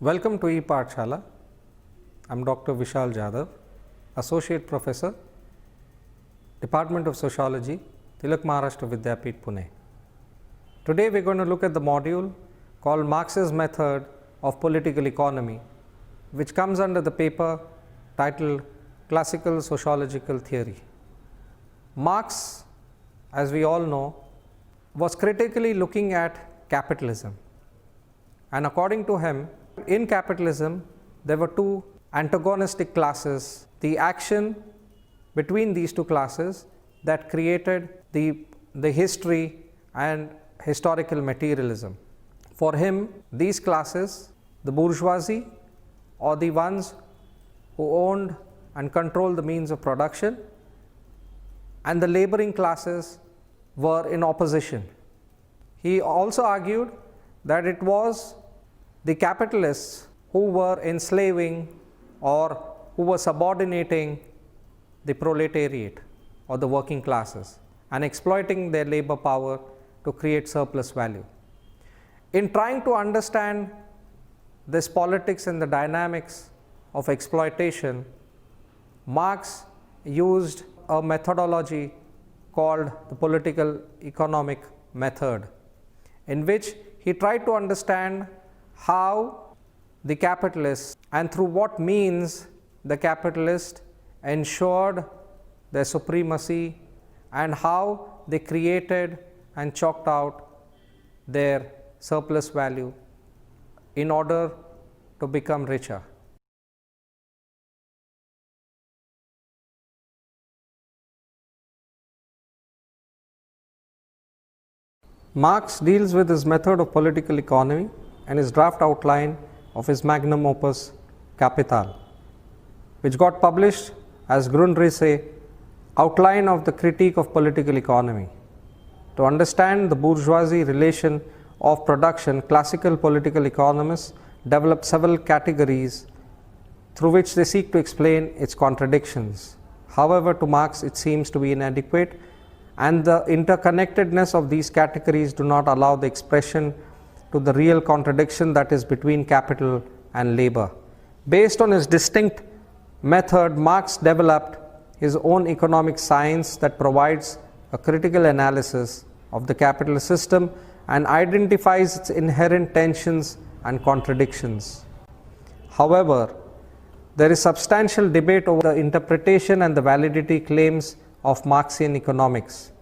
Welcome to ePathshala. I'm Dr. Vishal Jadhav, Associate Professor, Department of Sociology, Tilak Maharashtra Vidyapeeth, Pune. Today we are going to look at the module called Marx's Method of Political Economy, which comes under the paper titled Classical Sociological Theory. Marx, as we all know, was critically looking at capitalism, and according to him, in capitalism there were two antagonistic classes, the action between these two classes that created the history and historical materialism. For him, these classes, the bourgeoisie or the ones who owned and controlled the means of production, and the laboring classes were in opposition. He also argued that it was the capitalists who were enslaving or who were subordinating the proletariat or the working classes and exploiting their labor power to create surplus value. In trying to understand this politics and the dynamics of exploitation, Marx used a methodology called the political economic method, in which he tried to understand how the capitalists and through what means the capitalists ensured their supremacy and how they created and chalked out their surplus value in order to become richer. Marx deals with his method of political economy and his draft outline of his magnum opus Kapital, which got published as Grundrisse Outline of the Critique of Political Economy. To understand the bourgeoisie relation of production, classical political economists developed several categories through which they seek to explain its contradictions. However, to Marx it seems to be inadequate, and the interconnectedness of these categories do not allow the expression to the real contradiction that is between capital and labor. Based on his distinct method, Marx developed his own economic science that provides a critical analysis of the capitalist system and identifies its inherent tensions and contradictions. However, there is substantial debate over the interpretation and the validity claims of Marxian economics.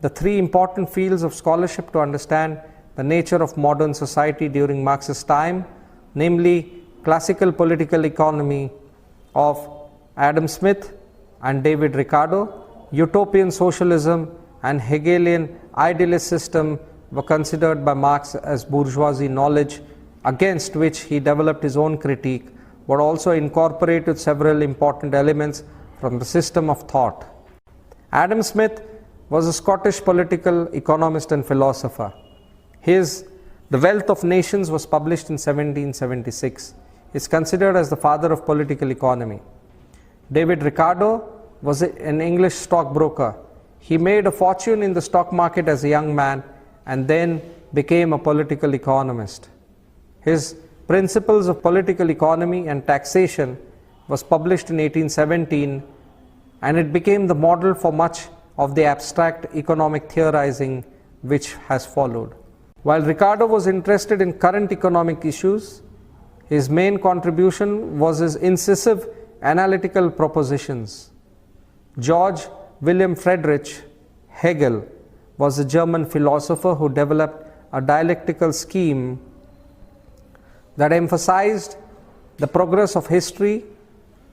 The three important fields of scholarship to understand the nature of modern society during Marx's time, namely classical political economy of Adam Smith and David Ricardo, utopian socialism and Hegelian idealist system, were considered by Marx as bourgeoisie knowledge, against which he developed his own critique, but also incorporated several important elements from the system of thought. Adam Smith was a Scottish political economist and philosopher. The Wealth of Nations was published in 1776. He is considered as the father of political economy. David Ricardo was an English stockbroker. He made a fortune in the stock market as a young man and then became a political economist. His Principles of Political Economy and Taxation was published in 1817, and it became the model for much of the abstract economic theorizing which has followed. While Ricardo was interested in current economic issues, his main contribution was his incisive analytical propositions. George Wilhelm Friedrich Hegel was a German philosopher who developed a dialectical scheme that emphasized the progress of history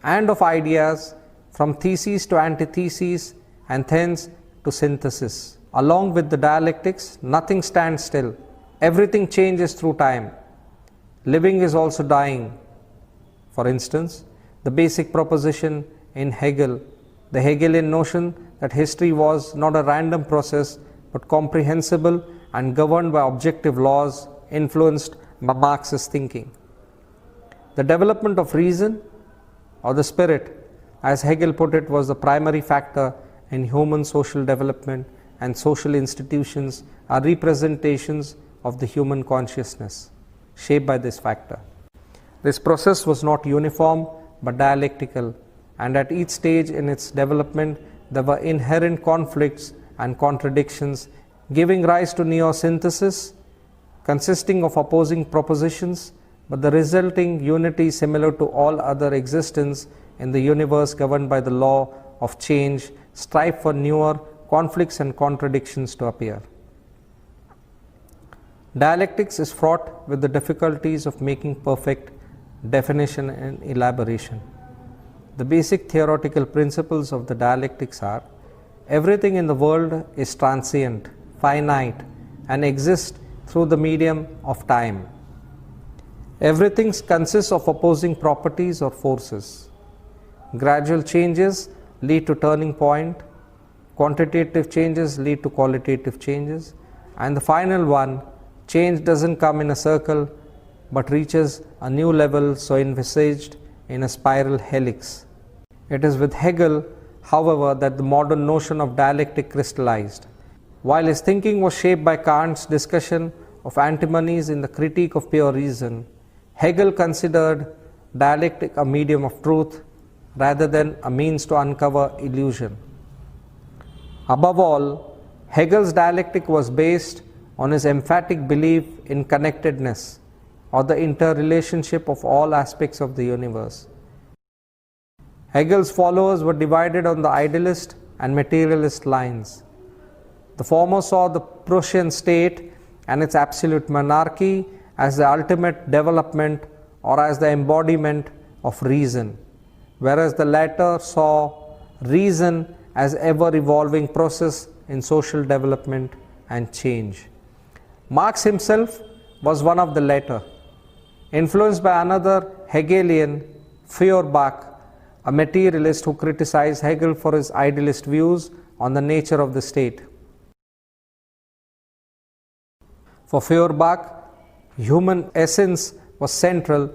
and of ideas from theses to antitheses and thence to synthesis. Along with the dialectics, nothing stands still. Everything changes through time. Living is also dying. For instance, the basic proposition in Hegel, the Hegelian notion that history was not a random process but comprehensible and governed by objective laws, influenced by Marx's thinking. The development of reason or the spirit, as Hegel put it, was the primary factor in human social development, and social institutions are representations of the human consciousness shaped by this factor. This process was not uniform but dialectical, and at each stage in its development there were inherent conflicts and contradictions, giving rise to neo-synthesis consisting of opposing propositions, but the resulting unity similar to all other existence in the universe governed by the law of change, strive for newer conflicts and contradictions to appear. Dialectics is fraught with the difficulties of making perfect definition and elaboration. The basic theoretical principles of the dialectics are: everything in the world is transient, finite, and exists through the medium of time. Everything consists of opposing properties or forces. Gradual changes lead to turning point, quantitative changes lead to qualitative changes, and the final one, change doesn't come in a circle but reaches a new level so envisaged in a spiral helix. It is with Hegel, however, that the modern notion of dialectic crystallized. While his thinking was shaped by Kant's discussion of antinomies in the Critique of Pure Reason, Hegel considered dialectic a medium of truth rather than a means to uncover illusion. Above all, Hegel's dialectic was based on his emphatic belief in connectedness, or the interrelationship of all aspects of the universe. Hegel's followers were divided on the idealist and materialist lines. The former saw the Prussian state and its absolute monarchy as the ultimate development or as the embodiment of reason, whereas the latter saw reason as ever-evolving process in social development and change. Marx himself was one of the latter, influenced by another Hegelian, Feuerbach, a materialist who criticized Hegel for his idealist views on the nature of the state. For Feuerbach, human essence was central,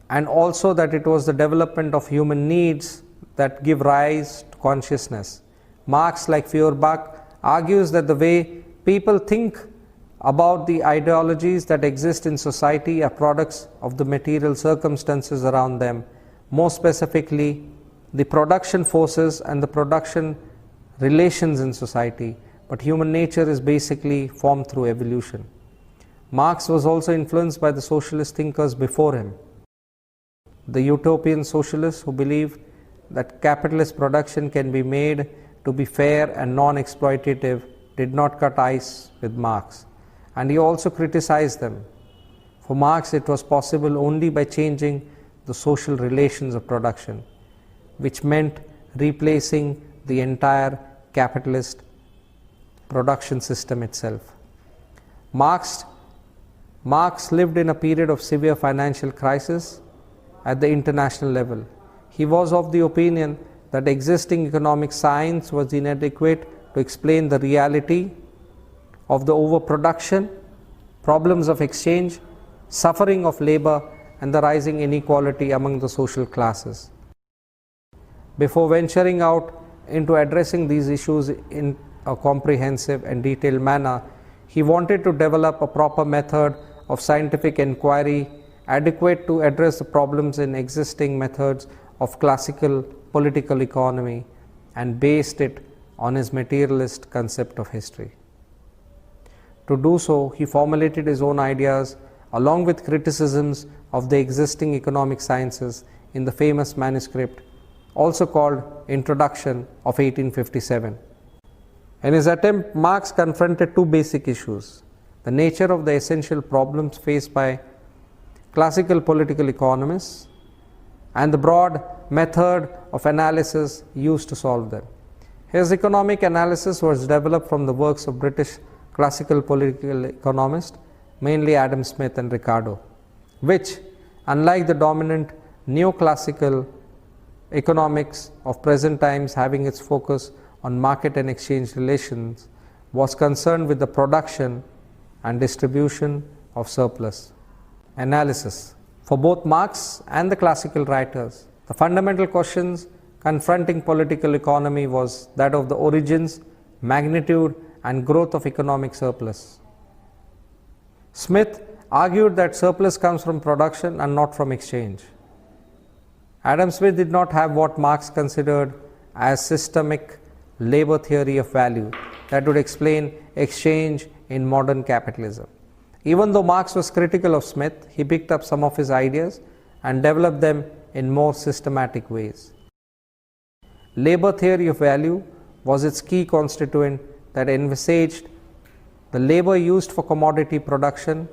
and also that it was the development of human needs that give rise to consciousness. Marx, like Feuerbach, argues that the way people think about the ideologies that exist in society are products of the material circumstances around them, more specifically the production forces and the production relations in society, but human nature is basically formed through evolution. Marx was also influenced by the socialist thinkers before him. The utopian socialists who believed that capitalist production can be made to be fair and non-exploitative did not cut ice with Marx, and he also criticized them. For Marx, it was possible only by changing the social relations of production, which meant replacing the entire capitalist production system itself. Marx lived in a period of severe financial crisis at the international level. He was of the opinion that existing economic science was inadequate to explain the reality of the overproduction, problems of exchange, suffering of labor, and the rising inequality among the social classes. Before venturing out into addressing these issues in a comprehensive and detailed manner, he wanted to develop a proper method of scientific inquiry adequate to address the problems in existing methods of classical political economy, and based it on his materialist concept of history. To do so, he formulated his own ideas along with criticisms of the existing economic sciences in the famous manuscript, also called Introduction of 1857. In his attempt, Marx confronted two basic issues: the nature of the essential problems faced by classical political economists and the broad method of analysis used to solve them. His economic analysis was developed from the works of British classical political economists, mainly Adam Smith and Ricardo, which, unlike the dominant neoclassical economics of present times having its focus on market and exchange relations, was concerned with the production and distribution of surplus. Analysis. For both Marx and the classical writers, the fundamental questions confronting political economy was that of the origins, magnitude, and growth of economic surplus. Smith argued that surplus comes from production and not from exchange. Adam Smith did not have what Marx considered as systemic labor theory of value that would explain exchange in modern capitalism. Even though Marx was critical of Smith, he picked up some of his ideas and developed them in more systematic ways. Labor theory of value was its key constituent that envisaged the labor used for commodity production,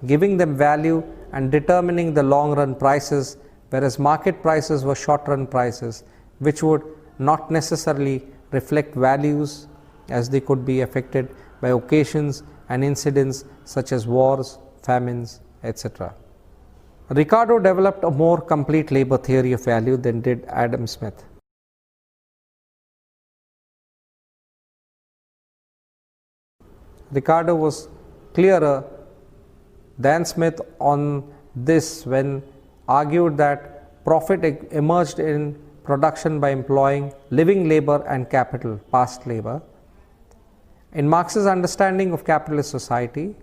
giving them value and determining the long run prices, whereas market prices were short run prices, which would not necessarily reflect values as they could be affected by occasions and incidents such as wars, famines, etc. Ricardo developed a more complete labor theory of value than did Adam Smith. Ricardo was clearer than Smith on this when argued that profit emerged in production by employing living labor and capital, past labor. In Marx's understanding of capitalist society,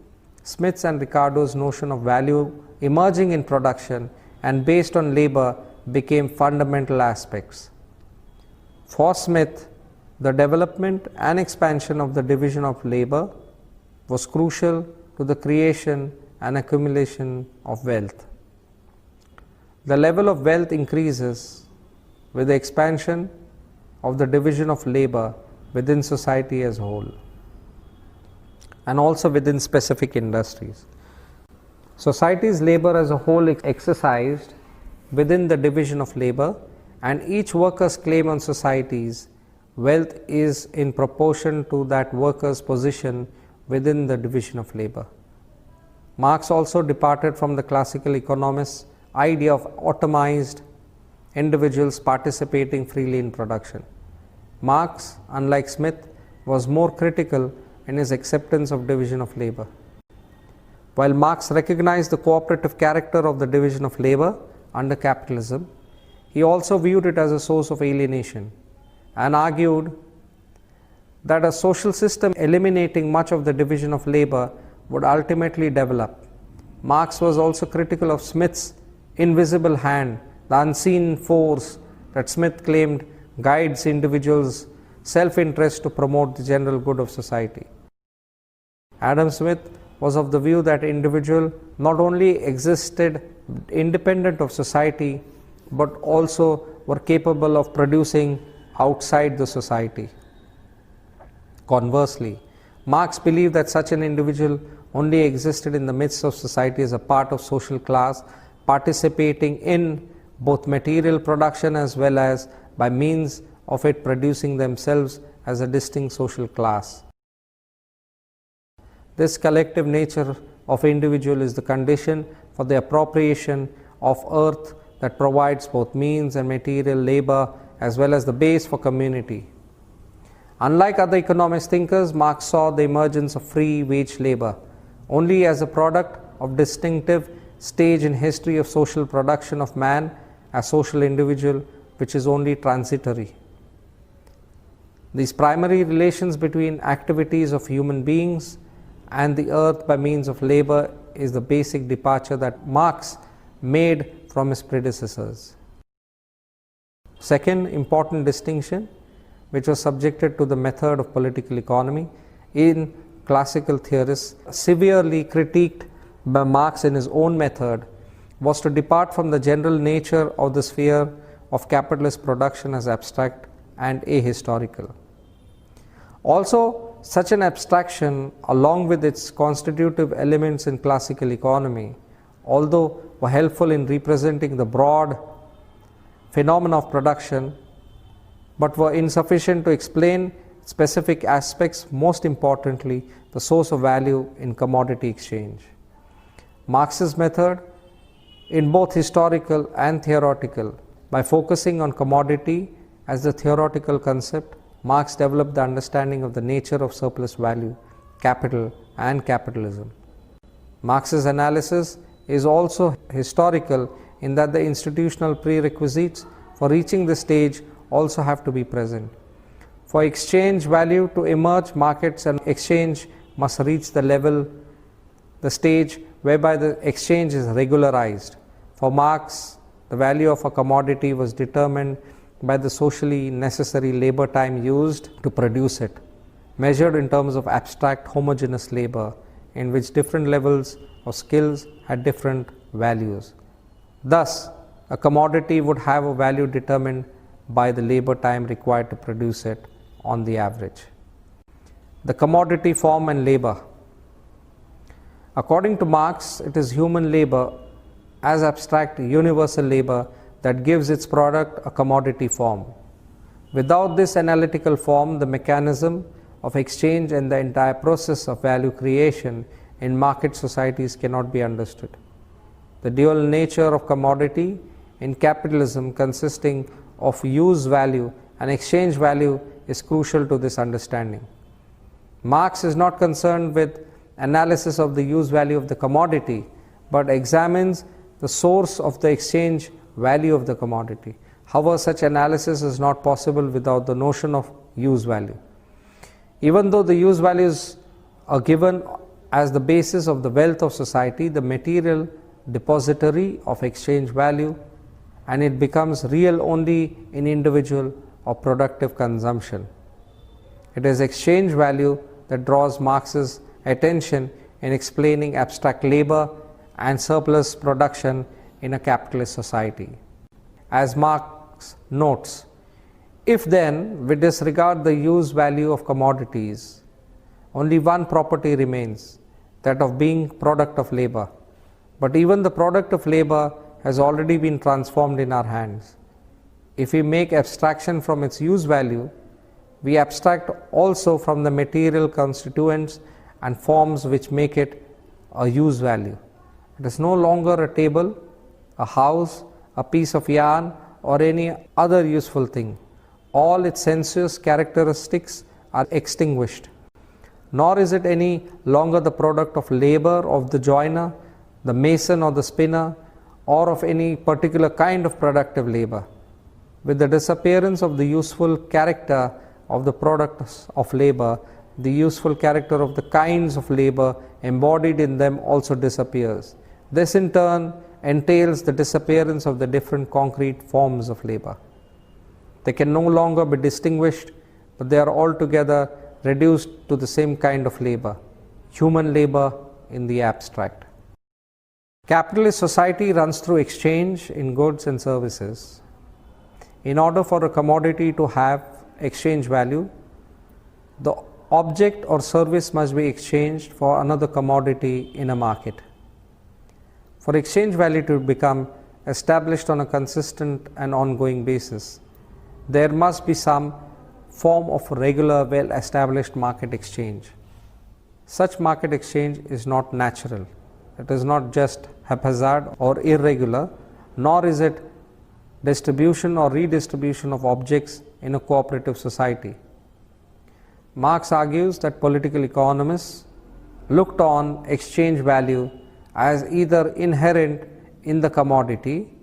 Smith's and Ricardo's notion of value emerging in production and based on labor became fundamental aspects. For Smith, the development and expansion of the division of labor was crucial to the creation and accumulation of wealth. The level of wealth increases with the expansion of the division of labor within society as a whole, and also within specific industries. Society's labor as a whole is exercised within the division of labor, and each worker's claim on society's wealth is in proportion to that worker's position within the division of labor. Marx also departed from the classical economist's idea of atomized individuals participating freely in production. Marx, unlike Smith, was more critical in his acceptance of division of labor. While Marx recognized the cooperative character of the division of labor under capitalism, he also viewed it as a source of alienation and argued that a social system eliminating much of the division of labor would ultimately develop. Marx was also critical of Smith's invisible hand, the unseen force that Smith claimed guides individuals' self-interest to promote the general good of society. Adam Smith was of the view that individual not only existed independent of society, but also were capable of producing outside the society. Conversely, Marx believed that such an individual only existed in the midst of society as a part of social class, participating in both material production as well as by means of it producing themselves as a distinct social class. This collective nature of individual is the condition for the appropriation of earth that provides both means and material labor as well as the base for community. Unlike other economist thinkers, Marx saw the emergence of free wage labor only as a product of distinctive stage in history of social production of man as social individual, which is only transitory. These primary relations between activities of human beings and the earth by means of labor is the basic departure that Marx made from his predecessors. Second important distinction, which was subjected to the method of political economy in classical theorists, severely critiqued by Marx in his own method, was to depart from the general nature of the sphere of capitalist production as abstract and ahistorical. Also, such an abstraction, along with its constitutive elements in classical economy, although were helpful in representing the broad phenomena of production, but were insufficient to explain specific aspects, most importantly, the source of value in commodity exchange. Marx's method, in both historical and theoretical, by focusing on commodity as the theoretical concept, Marx developed the understanding of the nature of surplus value, capital, and capitalism. Marx's analysis is also historical in that the institutional prerequisites for reaching this stage also have to be present. For exchange value to emerge, markets and exchange must reach the stage whereby the exchange is regularized. For Marx, the value of a commodity was determined by the socially necessary labor time used to produce it, measured in terms of abstract homogeneous labor, in which different levels of skills had different values. Thus, a commodity would have a value determined by the labor time required to produce it on the average. The commodity form and labor. According to Marx, it is human labor as abstract universal labor that gives its product a commodity form. Without this analytical form, the mechanism of exchange and the entire process of value creation in market societies cannot be understood. The dual nature of commodity in capitalism, consisting of use value and exchange value, is crucial to this understanding. Marx is not concerned with analysis of the use value of the commodity, but examines the source of the exchange value of the commodity. However, such analysis is not possible without the notion of use value. Even though the use values are given as the basis of the wealth of society, the material depository of exchange value, and it becomes real only in individual or productive consumption. It is exchange value that draws Marx's attention in explaining abstract labor and surplus production in a capitalist society. As Marx notes, if then we disregard the use value of commodities, only one property remains, that of being product of labor. But even the product of labor has already been transformed in our hands. If we make abstraction from its use value, we abstract also from the material constituents and forms which make it a use value. It is no longer a table, a house, a piece of yarn, or any other useful thing. All its sensuous characteristics are extinguished. Nor is it any longer the product of labor of the joiner, the mason, or the spinner, or of any particular kind of productive labor. With the disappearance of the useful character of the products of labor, the useful character of the kinds of labor embodied in them also disappears. This in turn entails the disappearance of the different concrete forms of labor. They can no longer be distinguished, but they are altogether reduced to the same kind of labor, human labor in the abstract. Capitalist society runs through exchange in goods and services. In order for a commodity to have exchange value, the object or service must be exchanged for another commodity in a market. For exchange value to become established on a consistent and ongoing basis, there must be some form of regular, well-established market exchange. Such market exchange is not natural. It is not just haphazard or irregular, nor is it distribution or redistribution of objects in a cooperative society. Marx argues that political economists looked on exchange value as either inherent in the commodity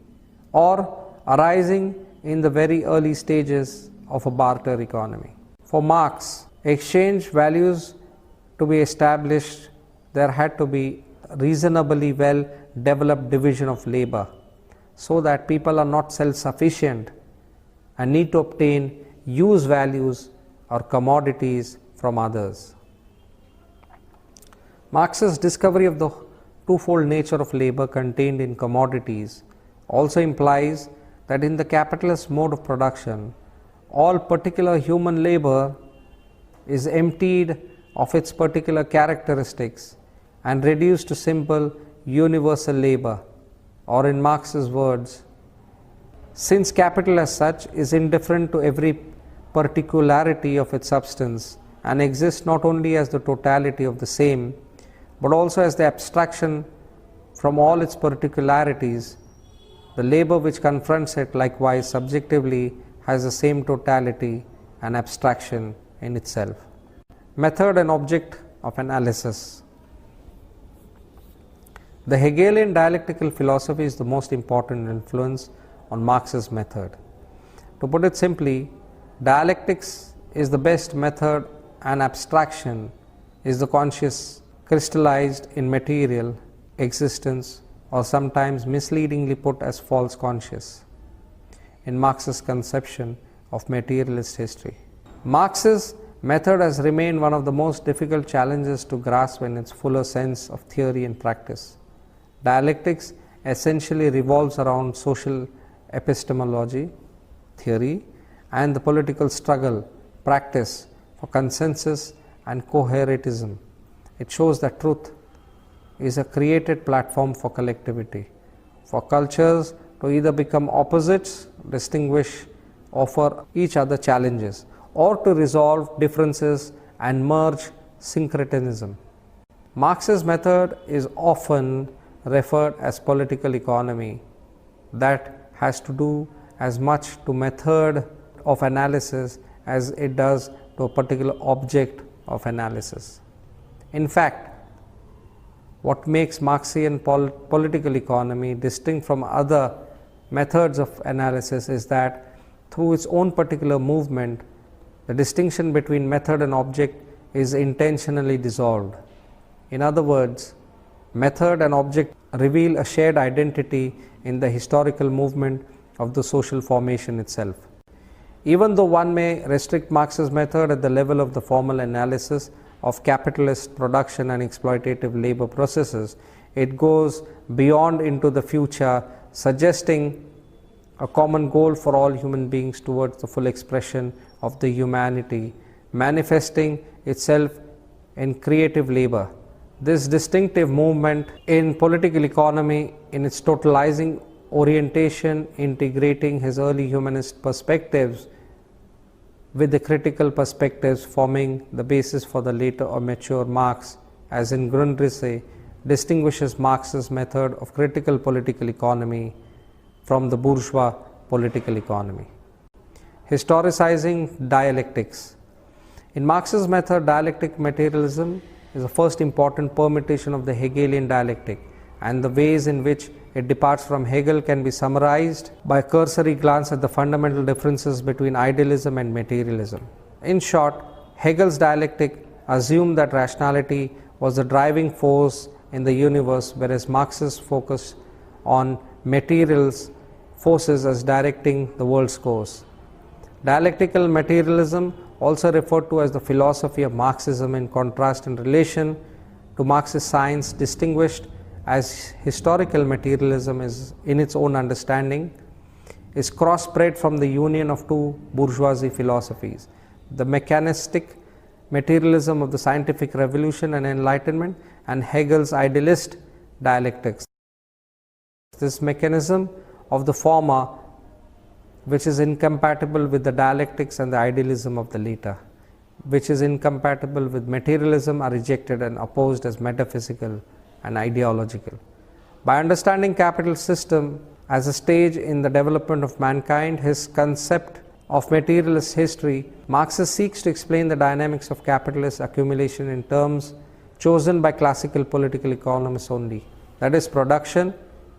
or arising in the very early stages of a barter economy. For Marx, exchange values to be established, there had to be reasonably well developed division of labor, so that people are not self-sufficient and need to obtain use values or commodities from others. Marx's discovery of the twofold nature of labor contained in commodities also implies that in the capitalist mode of production, all particular human labor is emptied of its particular characteristics and reduced to simple universal labor, or in Marx's words, since capital as such is indifferent to every particularity of its substance and exists not only as the totality of the same, but also as the abstraction from all its particularities, the labor which confronts it likewise subjectively has the same totality and abstraction in itself. Method and object of analysis. The Hegelian dialectical philosophy is the most important influence on Marx's method. To put it simply, dialectics is the best method and abstraction is the conscious crystallized in material existence, or sometimes misleadingly put as false conscious in Marx's conception of materialist history. Marx's method has remained one of the most difficult challenges to grasp in its fuller sense of theory and practice. Dialectics essentially revolves around social epistemology, theory, and the political struggle, practice for consensus and coherentism. It shows that truth is a created platform for collectivity, for cultures to either become opposites, distinguish, offer each other challenges, or to resolve differences and merge syncretism. Marx's method is often referred as political economy, that has to do as much to method of analysis as it does to a particular object of analysis. In fact, what makes Marxian political economy distinct from other methods of analysis is that through its own particular movement, the distinction between method and object is intentionally dissolved. In other words, method and object reveal a shared identity in the historical movement of the social formation itself. Even though one may restrict Marx's method at the level of the formal analysis of capitalist production and exploitative labor processes, it goes beyond into the future, suggesting a common goal for all human beings towards the full expression of the humanity, manifesting itself in creative labor. This distinctive movement in political economy, in its totalizing orientation, integrating his early humanist perspectives with the critical perspectives forming the basis for the later or mature Marx, as in Grundrisse, distinguishes Marx's method of critical political economy from the bourgeois political economy. Historicizing dialectics. In Marx's method, dialectic materialism is the first important permutation of the Hegelian dialectic, and the ways in which it departs from Hegel can be summarized by a cursory glance at the fundamental differences between idealism and materialism. In short, Hegel's dialectic assumed that rationality was the driving force in the universe, whereas Marx's focus on materials forces as directing the world's course. Dialectical materialism, also referred to as the philosophy of Marxism, in contrast in relation to Marxist science, distinguished as historical materialism is in its own understanding, is crossbred from the union of two bourgeoisie philosophies, the mechanistic materialism of the scientific revolution and enlightenment, and Hegel's idealist dialectics. This mechanism of the former, which is incompatible with the dialectics and the idealism of the later, which is incompatible with materialism, are rejected and opposed as metaphysical and ideological. By understanding capital system as a stage in the development of mankind, his concept of materialist history, Marxist seeks to explain the dynamics of capitalist accumulation in terms chosen by classical political economists only, that is, production,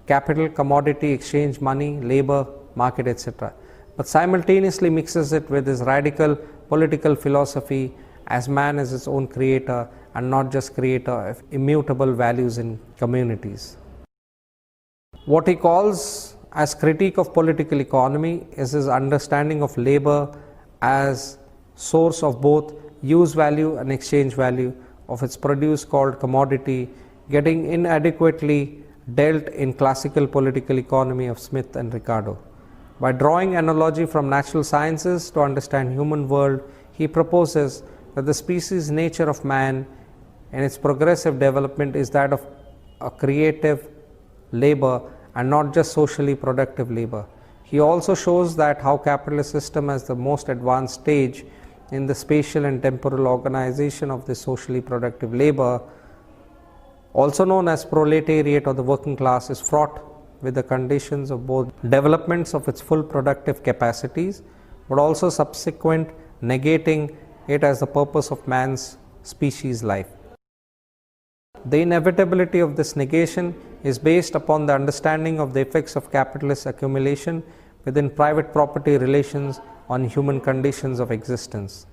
capital, commodity, exchange, money, labor, market, etc., but simultaneously mixes it with his radical political philosophy as man is its own creator and not just creator of immutable values in communities. What he calls as critique of political economy is his understanding of labor as source of both use value and exchange value of its produce, called commodity, getting inadequately dealt in classical political economy of Smith and Ricardo. By drawing analogy from natural sciences to understand human world, he proposes that the species nature of man in its progressive development is that of a creative labor and not just socially productive labor. He also shows that how capitalist system as the most advanced stage in the spatial and temporal organization of this socially productive labor, also known as proletariat or the working class, is fraught with the conditions of both developments of its full productive capacities, but also subsequent negating it as the purpose of man's species life. The inevitability of this negation is based upon the understanding of the effects of capitalist accumulation within private property relations on human conditions of existence,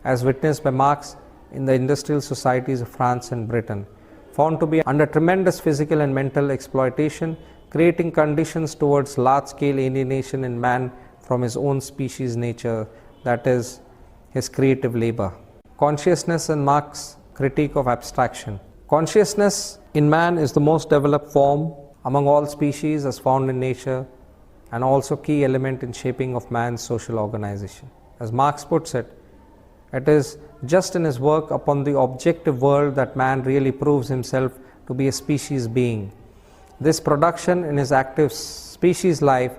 as witnessed by Marx in the industrial societies of France and Britain. found to be under tremendous physical and mental exploitation, creating conditions towards large-scale alienation in man from his own species nature, that is, his creative labor. Consciousness and Marx's critique of abstraction. Consciousness in man is the most developed form among all species as found in nature, and also key element in shaping of man's social organization. As Marx puts it, it is just in his work upon the objective world that man really proves himself to be a species being. This production in his active species life,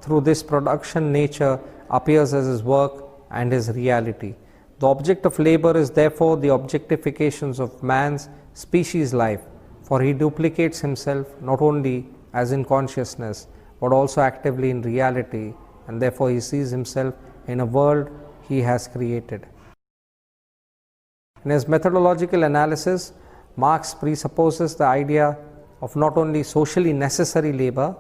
through this production nature, appears as his work and his reality. The object of labor is therefore the objectifications of man's species life, for he duplicates himself not only as in consciousness but also actively in reality, and therefore he sees himself in a world he has created. In his methodological analysis, Marx presupposes the idea of not only socially necessary labor,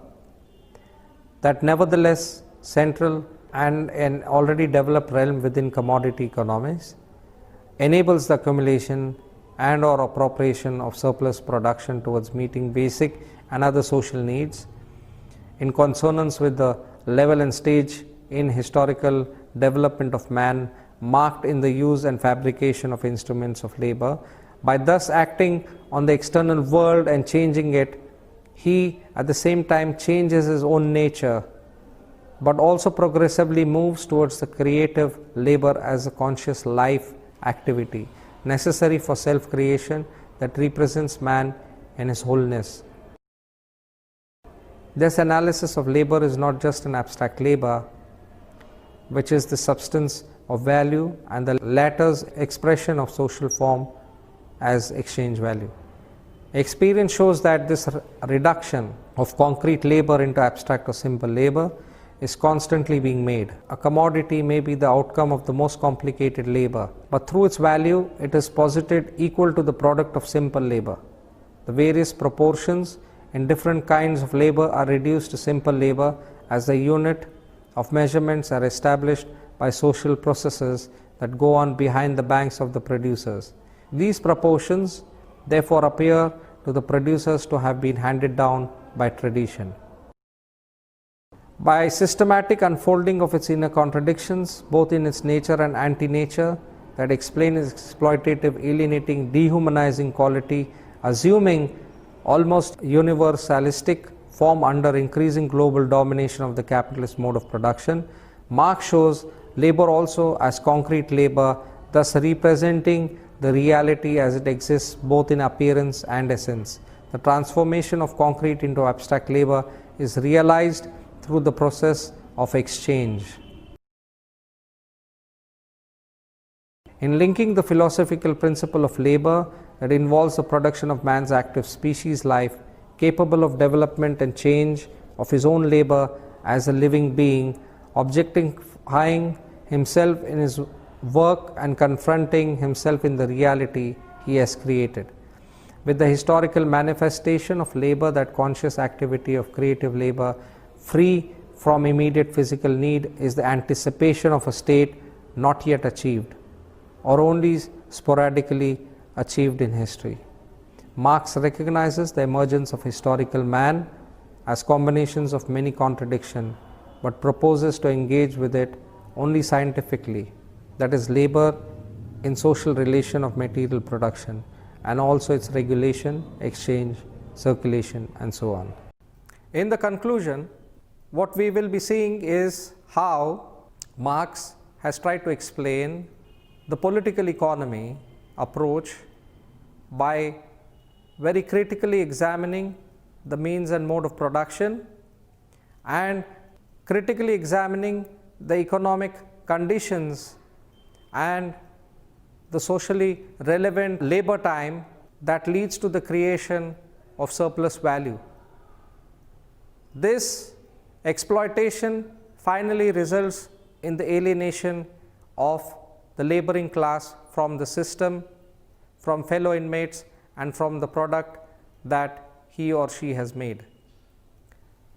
that nevertheless central and an already developed realm within commodity economies enables the accumulation and or appropriation of surplus production towards meeting basic and other social needs in consonance with the level and stage in historical development of man marked in the use and fabrication of instruments of labor. By thus acting on the external world and changing it, he at the same time changes his own nature, but also progressively moves towards the creative labor as a conscious life activity necessary for self-creation that represents man in his wholeness. This analysis of labor is not just an abstract labor, which is the substance of value, and the latter's expression of social form as exchange value. Experience shows that this reduction of concrete labor into abstract or simple labor is constantly being made. A commodity may be the outcome of the most complicated labor, but through its value it is posited equal to the product of simple labor. The various proportions in different kinds of labor are reduced to simple labor as the unit of measurements are established by social processes that go on behind the banks of the producers. These proportions therefore appear to the producers to have been handed down by tradition. By systematic unfolding of its inner contradictions, both in its nature and anti-nature, that explain its exploitative, alienating, dehumanizing quality, assuming almost universalistic form under increasing global domination of the capitalist mode of production, Marx shows labor also as concrete labor, thus representing the reality as it exists both in appearance and essence. The transformation of concrete into abstract labor is realized through the process of exchange. In linking the philosophical principle of labor that involves the production of man's active species life, capable of development and change of his own labor as a living being, objectifying himself in his work and confronting himself in the reality he has created. With the historical manifestation of labor, that conscious activity of creative labor, free from immediate physical need, is the anticipation of a state not yet achieved or only sporadically achieved in history. Marx recognizes the emergence of historical man as combinations of many contradictions, but proposes to engage with it only scientifically, that is, labor in social relation of material production, and also its regulation, exchange, circulation, and so on. In the conclusion, what we will be seeing is how Marx has tried to explain the political economy approach by very critically examining the means and mode of production and critically examining the economic conditions and the socially relevant labor time that leads to the creation of surplus value. This exploitation finally results in the alienation of the laboring class from the system, from fellow inmates, and from the product that he or she has made.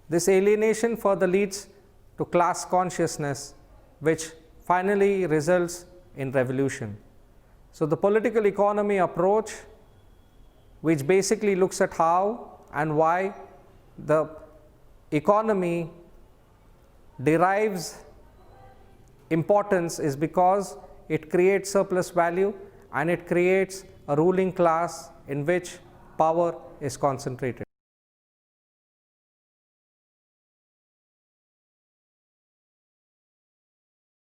This alienation further leads to class consciousness, which finally results in revolution. So the political economy approach which basically looks at how and why the economy derives importance is because it creates surplus value and it creates a ruling class in which power is concentrated.